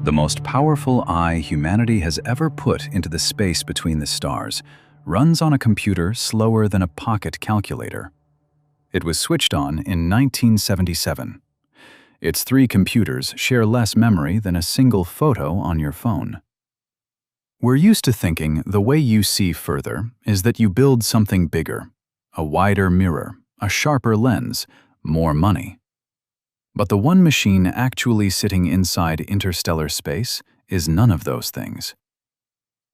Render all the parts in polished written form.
The most powerful eye humanity has ever put into the space between the stars runs on a computer slower than a pocket calculator. It was switched on in 1977. Its 3 computers share less memory than a single photo on your phone. We're used to thinking the way you see further is that you build something bigger, a wider mirror, a sharper lens, more money. But the one machine actually sitting inside interstellar space is none of those things.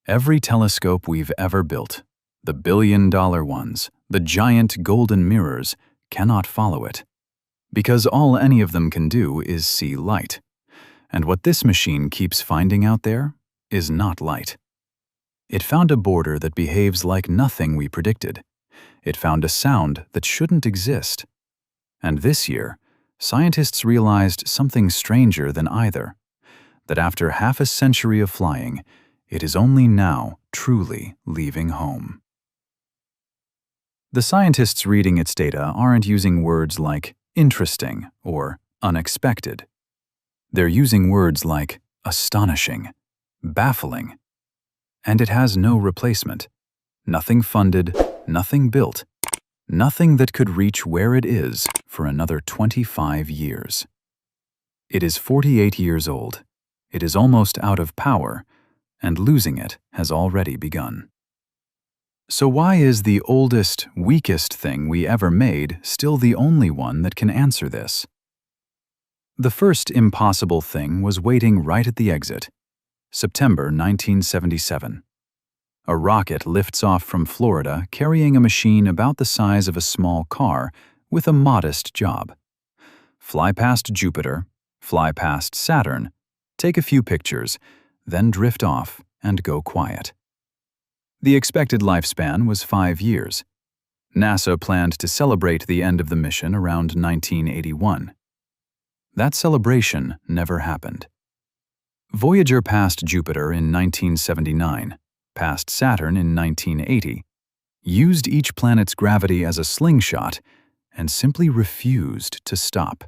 Every telescope we've ever built, the billion-dollar ones, the giant golden mirrors, cannot follow it. Because all any of them can do is see light. And what this machine keeps finding out there is not light. It found a border that behaves like nothing we predicted. It found a sound that shouldn't exist. And this year, scientists realized something stranger than either, that after half a century of flying, it is only now truly leaving home. The scientists reading its data aren't using words like interesting or unexpected. They're using words like astonishing, baffling. And it has no replacement. Nothing funded, nothing built, nothing that could reach where it is for another 25 years. It is 48 years old. It is almost out of power, and losing it has already begun. So why is the oldest, weakest thing we ever made still the only one that can answer this? The first impossible thing was waiting right at the exit. September 1977. A rocket lifts off from Florida carrying a machine about the size of a small car with a modest job. Fly past Jupiter, fly past Saturn, take a few pictures, then drift off and go quiet. The expected lifespan was 5 years. NASA planned to celebrate the end of the mission around 1981. That celebration never happened. Voyager passed Jupiter in 1979, passed Saturn in 1980, used each planet's gravity as a slingshot, and simply refused to stop.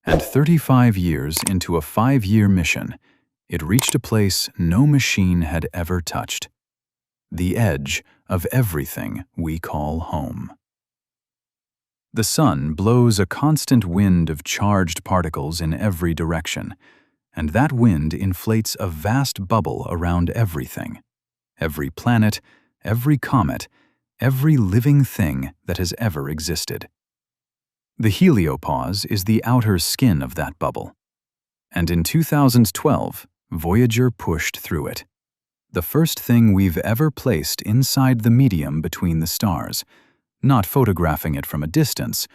And 35 years into a 5-year mission, it reached a place no machine had ever touched. The edge of everything we call home. The sun blows a constant wind of charged particles in every direction, and that wind inflates a vast bubble around everything. Every planet, every comet, every living thing that has ever existed. The Heliopause is the outer skin of that bubble. And in 2012, Voyager pushed through it. The first thing we've ever placed inside the medium between the stars, not photographing it from a distance,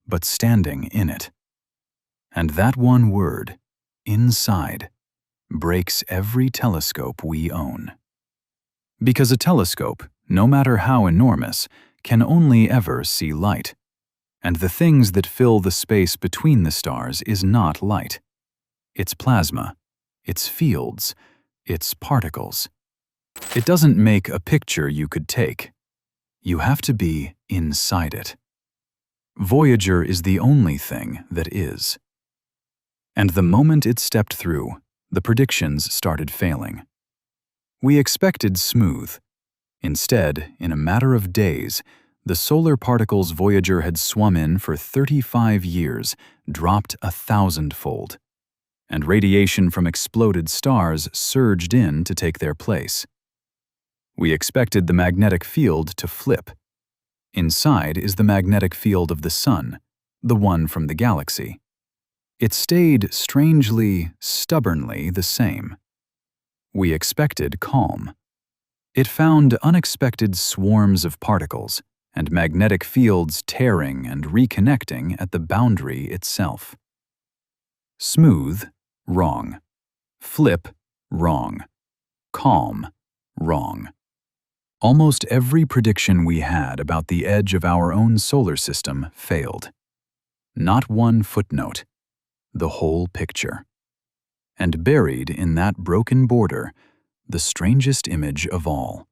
but standing in it. And that one word, inside, breaks every telescope we own. Because a telescope, no matter how enormous, can only ever see light. And the things that fill the space between the stars is not light. It's plasma, it's fields, it's particles. It doesn't make a picture you could take. You have to be inside it. Voyager is the only thing that is. And the moment it stepped through, the predictions started failing. We expected smooth. Instead, in a matter of days, the solar particles Voyager had swum in for 35 years dropped 1,000-fold, and radiation from exploded stars surged in to take their place. We expected the magnetic field to flip. Inside is the magnetic field of the sun, the one from the galaxy. It stayed strangely, stubbornly the same. We expected calm. It found unexpected swarms of particles and magnetic fields tearing and reconnecting at the boundary itself. Smooth, wrong. Flip, wrong. Calm, wrong. Almost every prediction we had about the edge of our own solar system failed. Not one footnote. The whole picture. And buried in that broken border, the strangest image of all.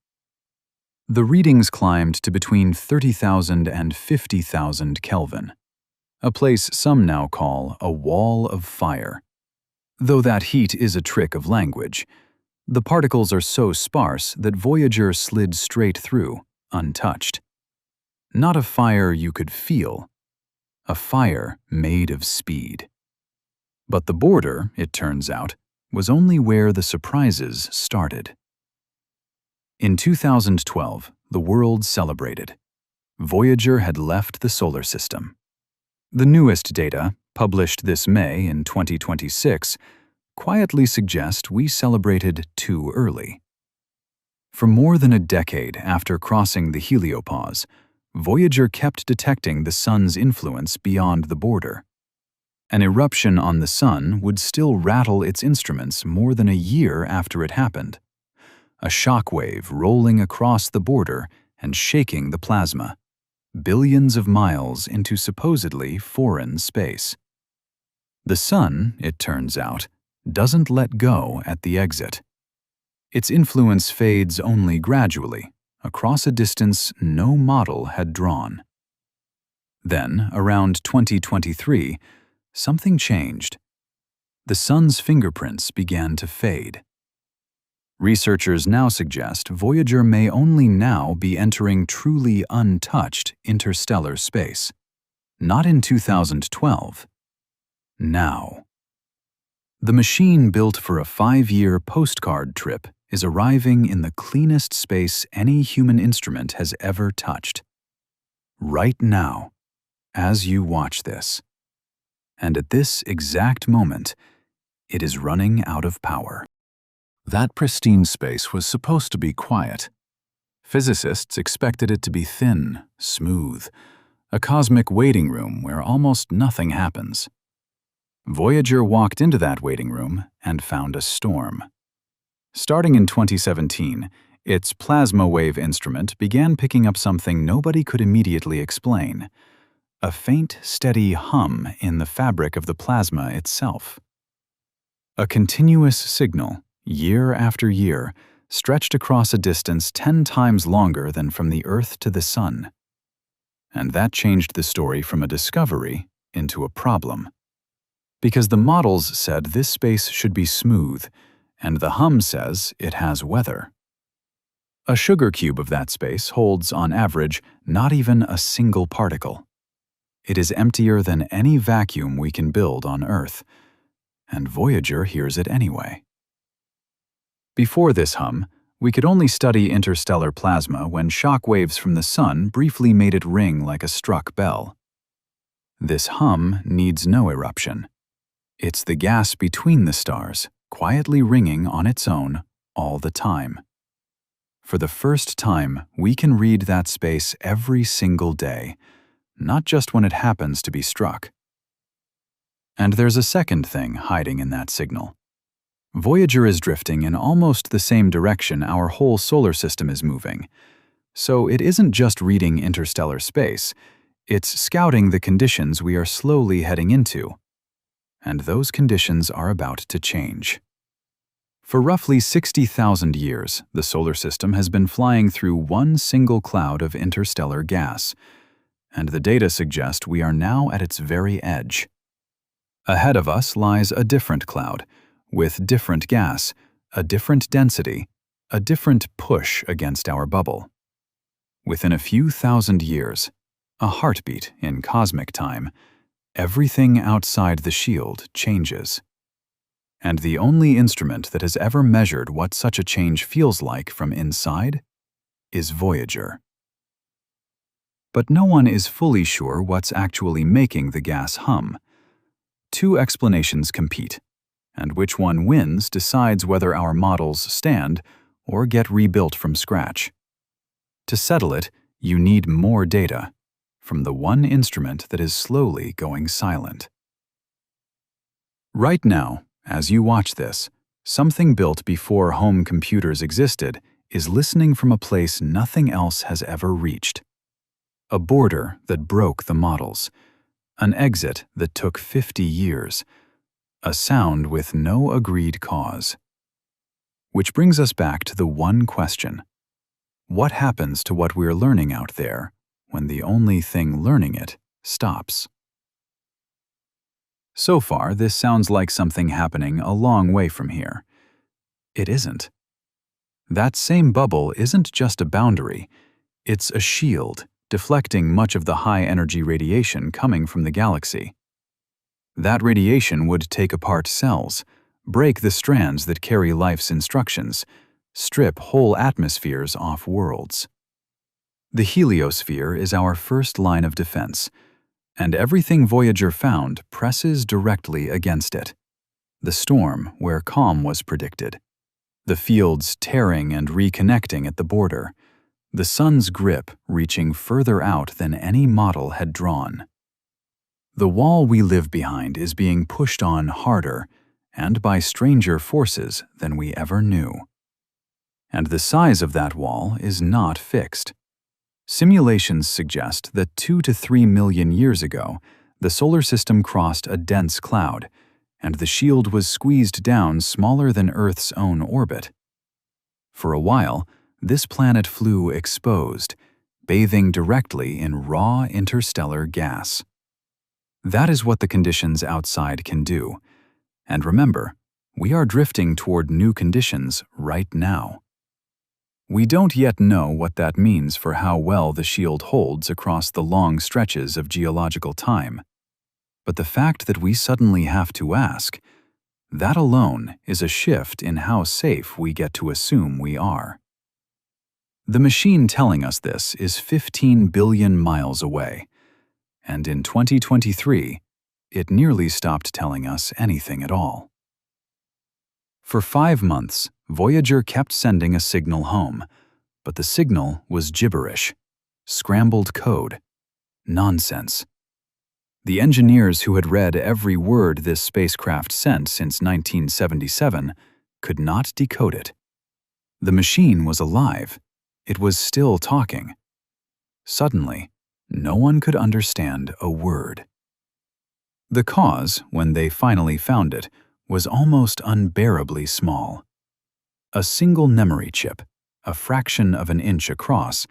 The readings climbed to between 30,000 and 50,000 Kelvin, a place some now call a wall of fire. Though that heat is a trick of language, the particles are so sparse that Voyager slid straight through, untouched. Not a fire you could feel, a fire made of speed. But the border, it turns out, was only where the surprises started. In 2012, the world celebrated. Voyager had left the solar system. The newest data, published this May in 2026, quietly suggest we celebrated too early. For more than a decade after crossing the Heliopause, Voyager kept detecting the Sun's influence beyond the border. An eruption on the Sun would still rattle its instruments more than a year after it happened. A shock wave rolling across the border and shaking the plasma, billions of miles into supposedly foreign space. The Sun, it turns out, doesn't let go at the exit. Its influence fades only gradually, across a distance no model had drawn. Then, around 2023, something changed. The Sun's fingerprints began to fade. Researchers now suggest Voyager may only now be entering truly untouched interstellar space. Not in 2012. Now. The machine built for a 5-year postcard trip is arriving in the cleanest space any human instrument has ever touched. Right now, as you watch this. And at this exact moment, it is running out of power. That pristine space was supposed to be quiet. Physicists expected it to be thin, smooth, a cosmic waiting room where almost nothing happens. Voyager walked into that waiting room and found a storm. Starting in 2017, its plasma wave instrument began picking up something nobody could immediately explain: a faint, steady hum in the fabric of the plasma itself. A continuous signal, year after year, stretched across a distance 10 times longer than from the Earth to the Sun. And that changed the story from a discovery into a problem. Because the models said this space should be smooth, and the hum says it has weather. A sugar cube of that space holds, on average, not even a single particle. It is emptier than any vacuum we can build on Earth, and Voyager hears it anyway. Before this hum, we could only study interstellar plasma when shock waves from the Sun briefly made it ring like a struck bell. This hum needs no eruption. It's the gas between the stars, quietly ringing on its own all the time. For the first time, we can read that space every single day, not just when it happens to be struck. And there's a second thing hiding in that signal. Voyager is drifting in almost the same direction our whole solar system is moving. So it isn't just reading interstellar space, it's scouting the conditions we are slowly heading into. And those conditions are about to change. For roughly 60,000 years, the solar system has been flying through one single cloud of interstellar gas, and the data suggest we are now at its very edge. Ahead of us lies a different cloud, with different gas, a different density, a different push against our bubble. Within a few thousand years, a heartbeat in cosmic time, everything outside the shield changes. And the only instrument that has ever measured what such a change feels like from inside is Voyager. But no one is fully sure what's actually making the gas hum. Two explanations compete, and which one wins decides whether our models stand or get rebuilt from scratch. To settle it, you need more data from the one instrument that is slowly going silent. Right now, as you watch this, something built before home computers existed is listening from a place nothing else has ever reached. A border that broke the models, an exit that took 50 years, a sound with no agreed cause. Which brings us back to the one question: what happens to what we're learning out there when the only thing learning it stops? So far, this sounds like something happening a long way from here. It isn't. That same bubble isn't just a boundary, it's a shield, deflecting much of the high-energy radiation coming from the galaxy. That radiation would take apart cells, break the strands that carry life's instructions, strip whole atmospheres off worlds. The heliosphere is our first line of defense, and everything Voyager found presses directly against it. The storm where calm was predicted, the fields tearing and reconnecting at the border, the sun's grip reaching further out than any model had drawn. The wall we live behind is being pushed on harder and by stranger forces than we ever knew. And the size of that wall is not fixed. Simulations suggest that 2 to 3 million years ago, the solar system crossed a dense cloud, and the shield was squeezed down smaller than Earth's own orbit. For a while, this planet flew exposed, bathing directly in raw interstellar gas. That is what the conditions outside can do. And remember, we are drifting toward new conditions right now. We don't yet know what that means for how well the shield holds across the long stretches of geological time. But the fact that we suddenly have to ask, that alone is a shift in how safe we get to assume we are. The machine telling us this is 15 billion miles away, and in 2023, it nearly stopped telling us anything at all. For 5 months, Voyager kept sending a signal home, but the signal was gibberish, scrambled code, nonsense. The engineers who had read every word this spacecraft sent since 1977 could not decode it. The machine was alive. It was still talking. Suddenly, no one could understand a word. The cause, when they finally found it, was almost unbearably small. A single memory chip, a fraction of an inch across,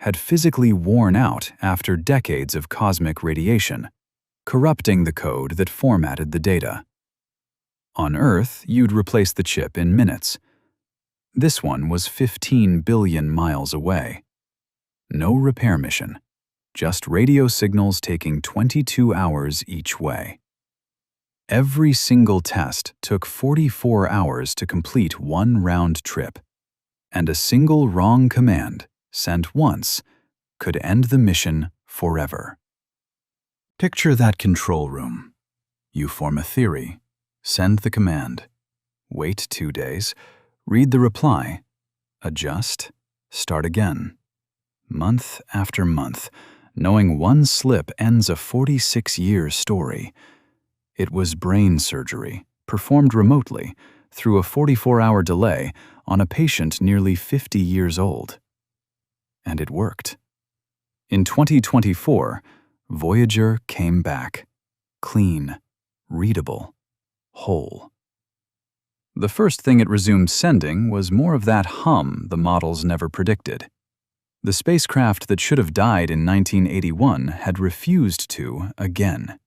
had physically worn out after decades of cosmic radiation, corrupting the code that formatted the data. On Earth, you'd replace the chip in minutes. This one was 15 billion miles away. No repair mission, just radio signals taking 22 hours each way. Every single test took 44 hours to complete one round trip, and a single wrong command, sent once, could end the mission forever. Picture that control room. You form a theory, send the command, wait 2 days, read the reply, adjust, start again. Month after month, knowing one slip ends a 46-year story. It was brain surgery, performed remotely, through a 44-hour delay on a patient nearly 50 years old. And it worked. In 2024, Voyager came back, clean, readable, whole. The first thing it resumed sending was more of that hum the models never predicted. The spacecraft that should have died in 1981 had refused to again.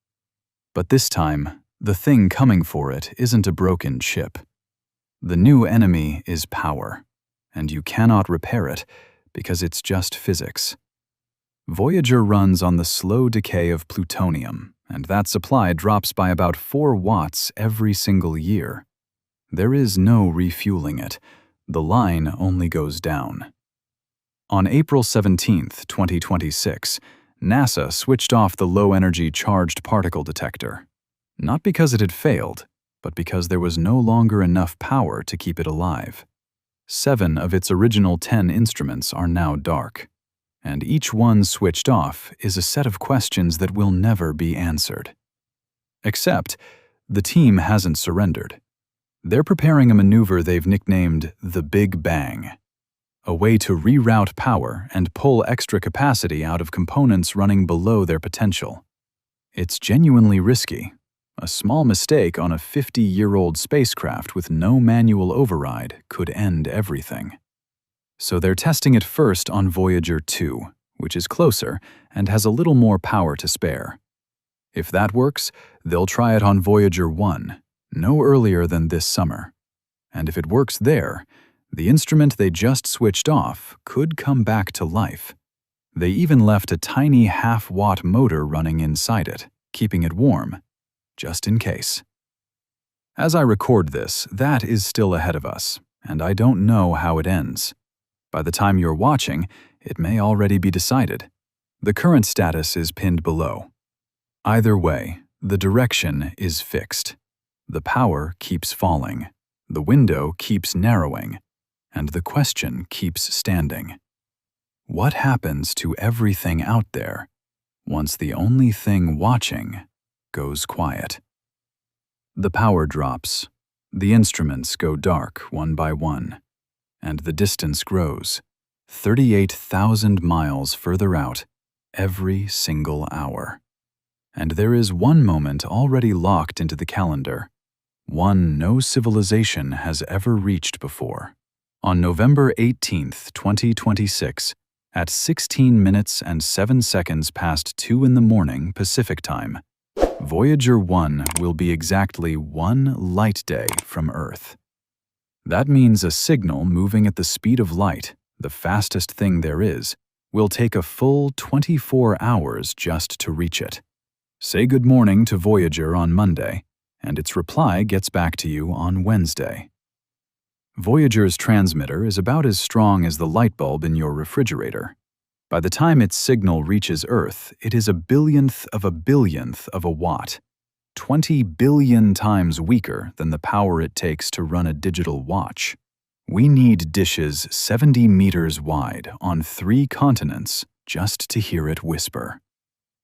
But this time, the thing coming for it isn't a broken chip. The new enemy is power, and you cannot repair it because it's just physics. Voyager runs on the slow decay of plutonium, and that supply drops by about 4 watts every single year. There is no refueling it. The line only goes down. On April 17, 2026, NASA switched off the low-energy charged particle detector. Not because it had failed, but because there was no longer enough power to keep it alive. 7 of its original 10 instruments are now dark, and each one switched off is a set of questions that will never be answered. Except, the team hasn't surrendered. They're preparing a maneuver they've nicknamed the Big Bang, a way to reroute power and pull extra capacity out of components running below their potential. It's genuinely risky. A small mistake on a 50-year-old spacecraft with no manual override could end everything. So they're testing it first on Voyager 2, which is closer and has a little more power to spare. If that works, they'll try it on Voyager 1, no earlier than this summer. And if it works there, the instrument they just switched off could come back to life. They even left a tiny half-watt motor running inside it, keeping it warm, just in case. As I record this, that is still ahead of us, and I don't know how it ends. By the time you're watching, it may already be decided. The current status is pinned below. Either way, the direction is fixed. The power keeps falling, the window keeps narrowing, and the question keeps standing. What happens to everything out there once the only thing watching goes quiet? The power drops, the instruments go dark one by one, and the distance grows, 38,000 miles further out, every single hour. And there is one moment already locked into the calendar, one no civilization has ever reached before. On November 18th, 2026, at 16 minutes and 7 seconds past 2 in the morning Pacific time, Voyager 1 will be exactly 1 light day from Earth. That means a signal moving at the speed of light, the fastest thing there is, will take a full 24 hours just to reach it. Say good morning to Voyager on Monday, and its reply gets back to you on Wednesday. Voyager's transmitter is about as strong as the light bulb in your refrigerator. By the time its signal reaches Earth, it is a billionth of a watt, 20 billion times weaker than the power it takes to run a digital watch. We need dishes 70 meters wide on 3 continents just to hear it whisper.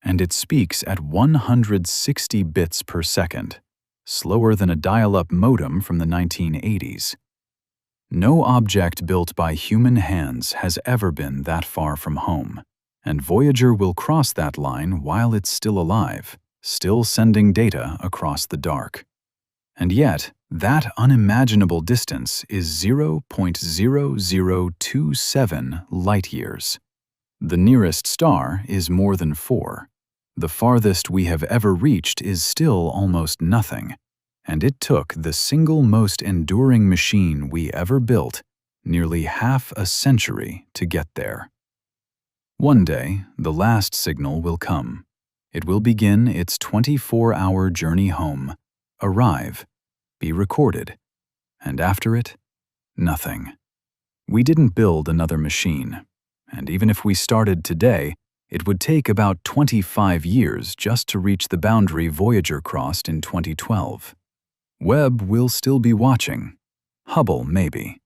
And it speaks at 160 bits per second, slower than a dial-up modem from the 1980s. No object built by human hands has ever been that far from home, and Voyager will cross that line while it's still alive, still sending data across the dark. And yet, that unimaginable distance is 0.0027 light-years. The nearest star is more than 4. The farthest we have ever reached is still almost nothing. And it took the single most enduring machine we ever built nearly half a century to get there. One day, the last signal will come. It will begin its 24-hour journey home, arrive, be recorded, and after it, nothing. We didn't build another machine, and even if we started today, it would take about 25 years just to reach the boundary Voyager crossed in 2012. Webb will still be watching, Hubble maybe,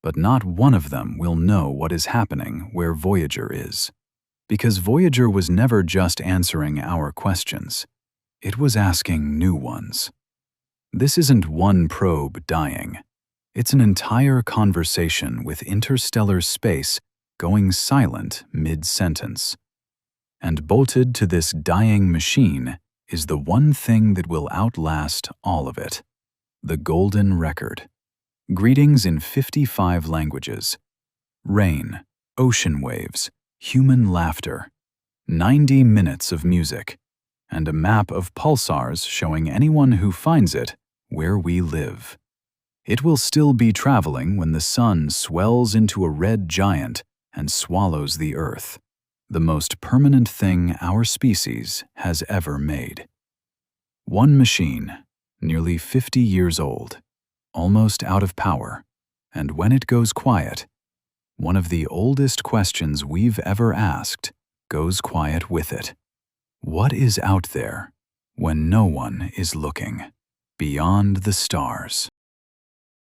but not one of them will know what is happening where Voyager is. Because Voyager was never just answering our questions, it was asking new ones. This isn't one probe dying. It's an entire conversation with interstellar space going silent mid-sentence. And bolted to this dying machine is the one thing that will outlast all of it. The golden record. Greetings in 55 languages. Rain, ocean waves, human laughter. 90 minutes of music. And a map of pulsars showing anyone who finds it where we live. It will still be traveling when the sun swells into a red giant and swallows the Earth, the most permanent thing our species has ever made. One machine, nearly 50 years old, almost out of power, and when it goes quiet, one of the oldest questions we've ever asked goes quiet with it. What is out there when no one is looking? Beyond the stars.